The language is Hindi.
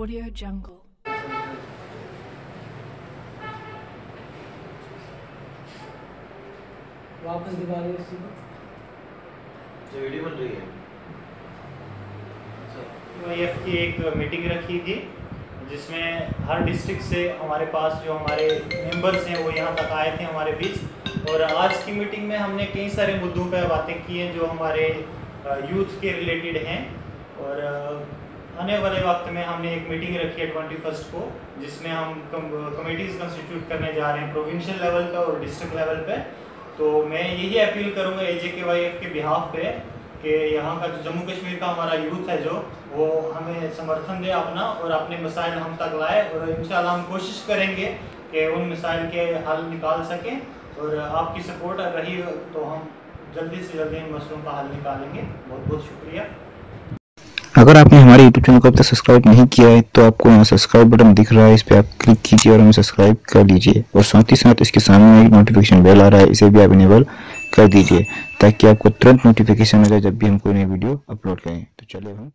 Audio Jungle. वापस दिखा रहे उसी को जो वीडियो बन रही है। यूआईएफ की एक मीटिंग रखी थी जिसमें हर डिस्ट्रिक्ट से हमारे पास जो हमारे मेंबर्स हैं वो यहाँ तक आए थे हमारे बीच। और आज की मीटिंग में हमने कई सारे मुद्दों पर बातें की हैं जो हमारे यूथ के रिलेटेड हैं। और आने वाले वक्त में हमने एक मीटिंग रखी है 21 को, जिसमें हम कमेटीज़ कंस्टिट्यूट करने जा रहे हैं प्रोविंशियल लेवल पे और डिस्ट्रिक्ट लेवल पे। तो मैं यही अपील करूँगा AJKYF के बिहाफ पे कि यहाँ का जो जम्मू कश्मीर का हमारा यूथ है जो वो हमें समर्थन दे अपना और अपने मसाइल हम तक लाए। और इंशाल्लाह हम कोशिश करेंगे कि उन मसाइल के हल निकाल सकें। और आपकी सपोर्ट रही तो हम जल्दी से जल्दी इन मसलों का हल निकालेंगे। बहुत बहुत शुक्रिया। अगर आपने हमारे YouTube चैनल को अब तक सब्सक्राइब नहीं किया है तो आपको यहाँ सब्सक्राइब बटन दिख रहा है, इस पर आप क्लिक कीजिए और हमें सब्सक्राइब कर लीजिए। और साथ ही साथ इसके सामने एक नोटिफिकेशन बेल आ रहा है, इसे भी आप इनेबल कर दीजिए ताकि आपको तुरंत नोटिफिकेशन आ जाए जब भी हम कोई नई वीडियो अपलोड करें। तो चलिए हम